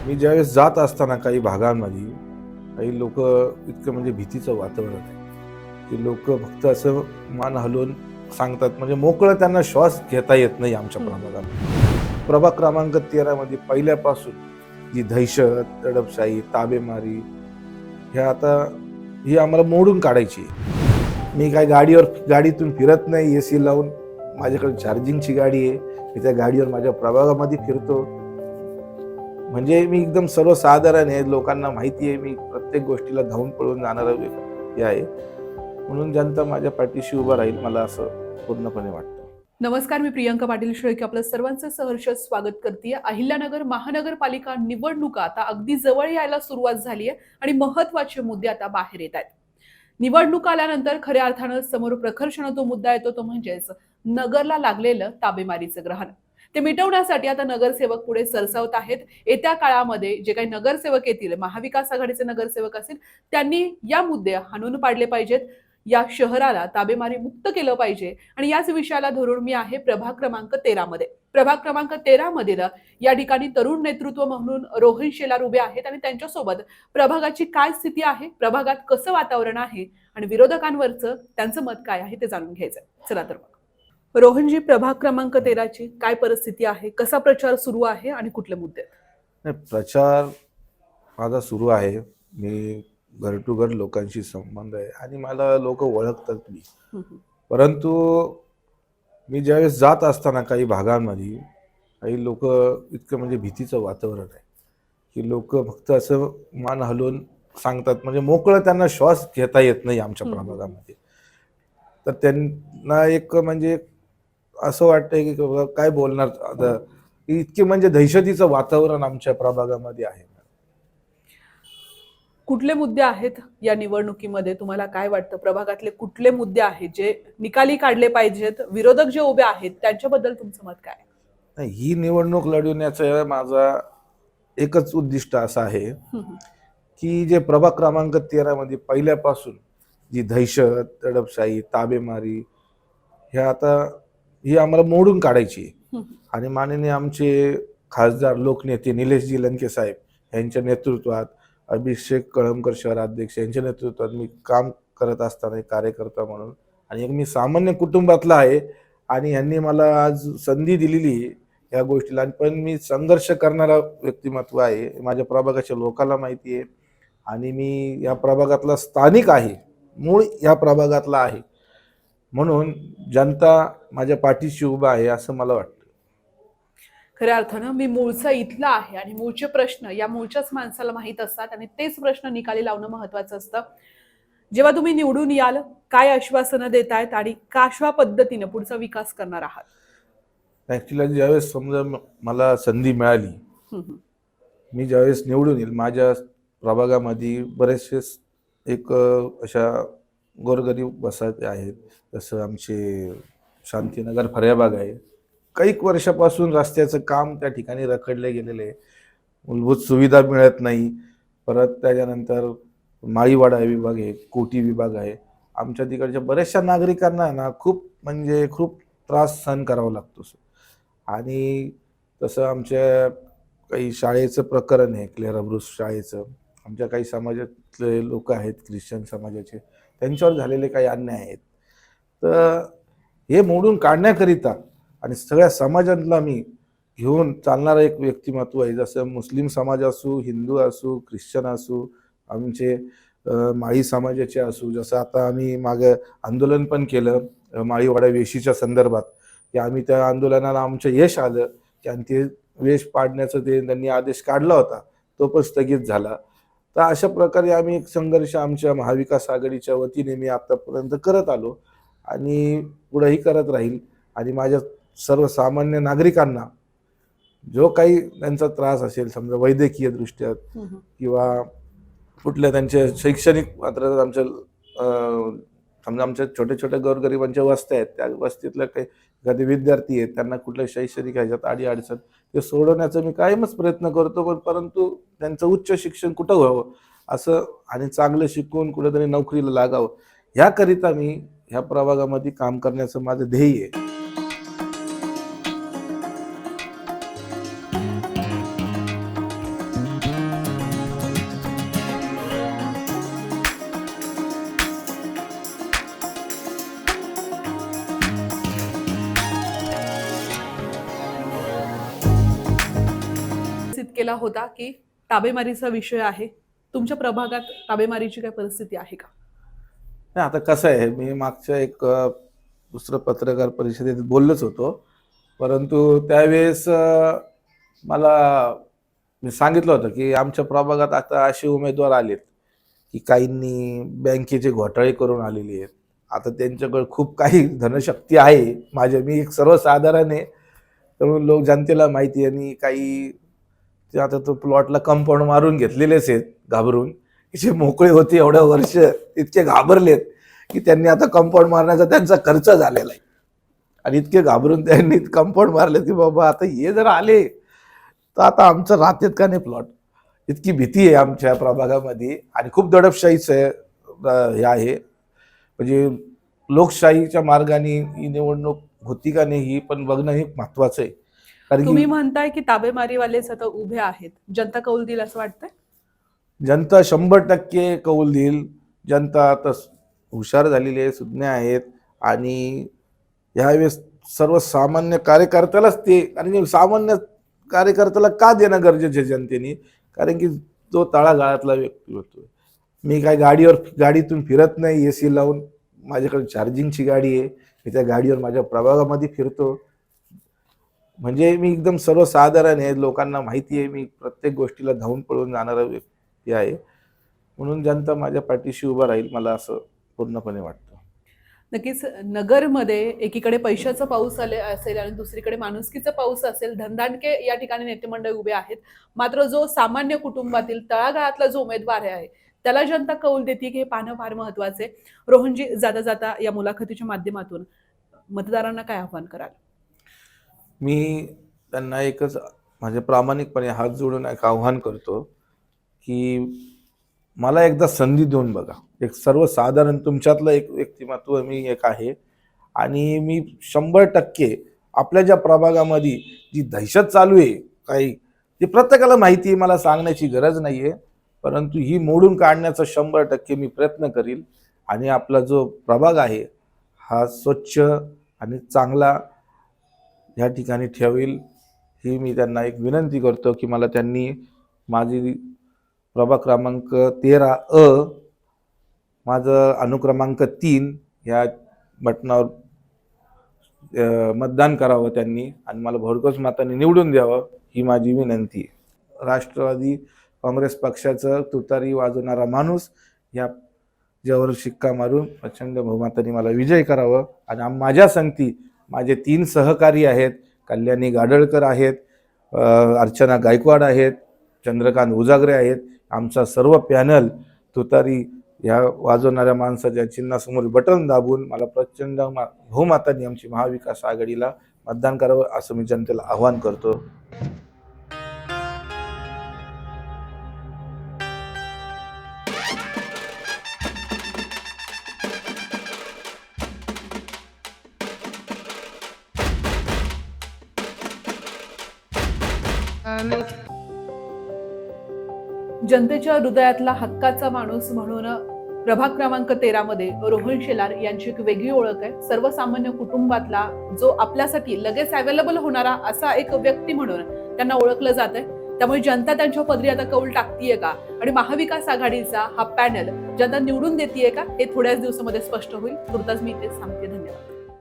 मी ज्यावेळेस जात असताना काही भागांमध्ये काही लोक इतकं म्हणजे भीतीचं वातावरण आहे की लोक फक्त असं मान हलवून सांगतात, म्हणजे मोकळं त्यांना श्वास घेता येत नाही आमच्या प्रभागात. प्रभाग क्रमांक 13 मध्ये पहिल्यापासून जी दहशत, दडपशाही, ताबेमारी ही आम्हाला मोडून काढायची आहे. मी काय गाडीतून फिरत नाही एसी लावून. माझ्याकडे चार्जिंगची गाडी आहे. मी त्या गाडीवर माझ्या प्रभागामध्ये फिरतो. म्हणजे मी एकदम सर्वसाधारण आहे. लोकांना माहिती आहे मी प्रत्येक गोष्टीला धावून पळून जाणारा व्यक्ती आहे. म्हणून जनता माझ्या पाठीशी उभा राहील, मला असं पूर्णपणे वाटतं. नमस्कार, मी प्रियंका पाटील शेळके आपलं सर्वांचं सहर्ष स्वागत करते. अहिल्यानगर महानगरपालिका निवडणुका आता अगदी जवळ यायला सुरुवात झाली आहे आणि महत्त्वाचे मुद्दे आता बाहेर येत आहेत. निवडणूक आल्यानंतर खऱ्या अर्थानं समोर प्रखरपणे तो मुद्दा येतो, तो म्हणजेच नगरला लागलेलं ताबेमारीचं ग्रहण. ते मिटवण्यासाठी आता नगरसेवक पुढे सरसावत आहेत. येत्या काळामध्ये जे काही नगरसेवक येतील, महाविकास आघाडीचे नगरसेवक असतील, त्यांनी या मुद्दे हाणून पाडले पाहिजेत. या शहराला ताबेमारी मुक्त केलं पाहिजे आणि याच विषयाला धरून मी आहे प्रभाग क्रमांक 13 मध्ये. प्रभाग क्रमांक 13 मध्ये या ठिकाणी तरुण नेतृत्व म्हणून रोहन शेलार उभे आहेत आणि त्यांच्यासोबत प्रभागाची काय स्थिती आहे, प्रभागात कसं वातावरण आहे आणि विरोधकांवरचं त्यांचं मत काय आहे ते जाणून घ्यायचंय. चला तर मग रोहनजी, प्रभाग क्रमांक 13 ची काय परिस्थिती आहे, कसा प्रचार सुरू आहे आणि कुठले मुद्दे? प्रचार माझा सुरू आहे. मी घर टू घर लोकांशी संबंध आहे आणि मला लोक ओळखतात मी. परंतु मी ज्यावेळेस जात असताना काही भागांमध्ये काही लोक इतकं म्हणजे भीतीचं वातावरण आहे की लोक फक्त असं मान हलवून सांगतात, म्हणजे मोकळं त्यांना श्वास घेता येत नाही आमच्या प्रभागामध्ये. तर त्यांना एक म्हणजे असं वाटतंय की काय बोलणार आता, इतके म्हणजे दहशतीचं वातावरण आमच्या प्रभागामध्ये आहे. कुठले मुद्दे आहेत या निवडणुकीमध्ये? तुम्हाला काय वाटतं, प्रभागातले कुठले मुद्दे आहेत जे निकाली काढले पाहिजेत? विरोधक जे उभे आहेत त्यांच्याबद्दल तुमचं मत काय? नाही, ही निवडणूक लढवण्याचा माझा एकच उद्दिष्ट असं आहे की जे प्रभाग क्रमांक 13 मध्ये पहिल्यापासून जी दहशत, दडपशाही, ताबेमारी ही आम्हाला मोडून काढायची आहे. आणि माननीय आमचे खासदार लोकनेते निलेशजी लंके साहेब यांच्या नेतृत्वात, अभिषेक कळमकर शहराध्यक्ष यांच्या नेतृत्वात मी काम करत असताना एक कार्यकर्ता म्हणून आणि एक मी सामान्य कुटुंबातला आहे आणि यांनी मला आज संधी दिलेली या गोष्टीला. पण मी संघर्ष करणारा व्यक्तिमत्व आहे, माझ्या प्रभागाच्या लोकांना माहिती आहे आणि मी या प्रभागातला स्थानिक आहे, मूळ या प्रभागातला आहे. म्हणून जनता माझ्या पाठीशी उभा आहे असं मला वाटतं. खऱ्या अर्थानं मी मूळचा इथला आहे आणि मूळचे प्रश्न या मूळच्याच माणसाला माहीत असतात आणि तेच प्रश्न निकाली लावणं महत्वाचं असतं. जेव्हा तुम्ही निवडून याल, काय आश्वासनं देतायत आणि कशा पद्धतीने पुढचा विकास करणार आहात? ऍक्च्युली ज्यावेळेस समजा मला संधी मिळाली, मी ज्यावेळेस निवडून येईल, माझ्या प्रभागामध्ये बरेचसे एक अशा गोरगरीब वसाहती आहेत. जसं आमचे शांतीनगर फर्याबाग आहे. काही वर्षापासून रस्त्याचं काम त्या ठिकाणी रखडले गेलेले आहे, मूलभूत सुविधा मिळत नाही. परत त्याच्यानंतर माळीवाडा विभाग आहे, कोटी विभाग आहे. आमच्या तिकडच्या बऱ्याचशा नागरिकांना ना खूप त्रास सहन करावा लागतो. आणि तसं आमच्या काही शाळेचं प्रकरण आहे, क्लेअर ब्रुस शाळेचं. आमच्या काही समाजातले लोक आहेत, ख्रिश्चन समाजाचे, त्यांच्यावर झालेले काही अन्याय आहेत. तर हे मोडून काढण्याकरिता आणि सगळ्या समाजातला मी घेऊन चालणारा एक व्यक्तिमत्व आहे. जसं मुस्लिम समाज असू, हिंदू असू, ख्रिश्चन असू, आमचे माळी समाजाचे असू. जसं आता आम्ही मागं आंदोलन पण केलं माळीवाडा वेशीच्या संदर्भात, की आम्ही त्या आंदोलनाला आमचं यश आलं की आणि ते वेश पाडण्याचं त्यांनी आदेश काढला होता, तो पण स्थगित झाला. तर अशा प्रकारे आम्ही एक संघर्ष आमच्या महाविकास आघाडीच्या वतीने मी आतापर्यंत करत आलो आणि पुढेही करत राहील. आणि माझ्या सर्वसामान्य नागरिकांना जो काही त्यांचा त्रास असेल, समजा वैद्यकीय दृष्ट्या किंवा कुठल्या त्यांच्या शैक्षणिक मात्र आमच्या समजा आमच्या छोट्या छोट्या गोरगरिबांच्या वस्त्या आहेत, त्या वस्तीतल्या काही एखादे विद्यार्थी आहेत, त्यांना कुठल्या शैक्षणिक ह्याच्यात अडचण ते सोडवण्याचा मी कायमच प्रयत्न करतो. परंतु त्यांचं उच्च शिक्षण कुठं व्हावं असं आणि चांगलं शिकवून कुठेतरी नोकरीला लागावं, ह्याकरिता मी ह्या प्रभागामध्ये काम करण्याचं माझं ध्येय आहे. उपस्थित केला होता की ताबेमारीचा विषय आहे. तुमच्या प्रभागात ताबेमारीची काय परिस्थिती आहे का? नाही, आता कसं आहे, मी मागच्या एक दुसरं पत्रकार परिषदेत बोललोच होतो. परंतु त्यावेळेस मला मी सांगितलं होतं की आमच्या प्रभागात आता असे उमेदवार आलेत की काहींनी बँकेचे घोटाळे करून आलेले आहेत. आता त्यांच्याकडे खूप काही धनशक्ती आहे. मी एक सर्वसाधारण आहे, तर लोक जनतेला माहिती आहे. आणि काही ते आता तो प्लॉटला कंपाऊंड मारून घेतलेलेच आहेत घाबरून. जे मोकळे होते एवढ्या वर्ष इतके घाबरलेत की त्यांनी आता कंपाऊंड मारण्याचा त्यांचा खर्च झालेला आहे. आणि इतके घाबरून त्यांनी कंपाऊंड मारले की बाबा आता हे जर आले तर आता आमचं राहतेत का नाही प्लॉट. इतकी भीती आहे आमच्या प्रभागामध्ये. आणि खूप दडपशाहीचं हे आहे. म्हणजे लोकशाहीच्या मार्गाने ही निवडणूक होती का नाही ही पण बघणं हे महत्वाचं आहे. कारण तुम्ही की म्हणताय की ताबेमारीवालेच आता उभे आहेत. जनता कौल देईल असं वाटतंय? जनता 100% कौल देईल. जनता आता हुशार झालेली आहे, सुज्ञ आहेत. आणि यावेळेस सर्वसामान्य कार्यकर्त्यालाच ते, कारण की सामान्य कार्यकर्त्याला का देणं गरजेचं आहे जनतेने, कारण की तो तळागाळातला व्यक्ती होतो. मी काय गाडीतून फिरत नाही AC लावून. माझ्याकडे चार्जिंगची गाडी आहे. मी त्या गाडीवर माझ्या प्रभागामध्ये फिरतो. म्हणजे मी एकदम सर्वसाधारण आहे. लोकांना माहिती आहे मी प्रत्येक गोष्टीला धावून पळून जाणारा व्यक्ती आहे. म्हणून जनता माझ्या पाठीशी उभा राहील, मला असं पूर्णपणे वाटतं. नक्कीच नगरमध्ये एकीकडे पैशाचा पाऊस असेल आणि दुसरीकडे माणुसकीचा पाऊस असेल. धनदांडके या ठिकाणी नेते मंडळी उभे आहेत. मात्र जो सामान्य कुटुंबातील तळागाळातला जो उमेदवार आहे त्याला जनता कौल देते की हे पाहणं फार महत्वाचं आहे. रोहनजी, जाता जाता या मुलाखतीच्या माध्यमातून मतदारांना काय आव्हान कराल? मी त्यांना एकच म्हणजे प्रामाणिकपणे हात जोडून एक आव्हान करतो की मला एकदा संधी देऊन बघा. एक सर्वसाधारण तुमच्यातलं एक व्यक्तिमत्व मी एक आहे. आणि मी 100% आपल्या ज्या प्रभागामध्ये जी दहशत चालू आहे काही, ते प्रत्येकाला माहिती आहे, मला सांगण्याची गरज नाही आहे. परंतु ही मोडून काढण्याचा 100% मी प्रयत्न करील. आणि आपला जो प्रभाग आहे हा स्वच्छ आणि चांगला या ठिकाणी ठेवील, ही मी त्यांना एक विनंती करतो की मला त्यांनी माझी प्रभाग क्रमांक 13 माझं अनुक्रमांक 3 या बटनावर मतदान करावं त्यांनी आणि मला भरघोस मताने निवडून द्यावं, ही माझी विनंती आहे. राष्ट्रवादी काँग्रेस पक्षाचं तुतारी वाजवणारा माणूस या ज्यावर शिक्का मारून प्रचंड बहुमताने मला विजय करावं. आणि माझ्या संगती माझे 3 सहकारी आहेत. कल्याणी गाडळकर आहेत, अर्चना गायकवाड आहेत, चंद्रकांत उजागरे आहेत. आमचा सर्व पॅनल तुतारी या वाजवणाऱ्या माणसाच्या चिन्हासमोर बटन दाबून मला प्रचंड बहुमताने आमची महाविकास आघाडीला मतदान करावं असं मी जनतेला आवाहन करतो. जनतेच्या हृदयातला हक्काचा माणूस म्हणून प्रभाग क्रमांक 13 मध्ये रोहन शेलार यांची एक वेगळी ओळख आहे. सर्वसामान्य कुटुंबातला जो आपल्यासाठी लगेच अवेलेबल होणारा असा एक व्यक्ती म्हणून त्यांना ओळखलं जात आहे. त्यामुळे जनता त्यांच्या पदरी आता कौल टाकतीये का आणि महाविकास आघाडीचा हा पॅनल जनता निवडून देतीये का हे थोड्याच दिवसामध्ये स्पष्ट होईल. तुर्तास मी इथेच थांबते. धन्यवाद.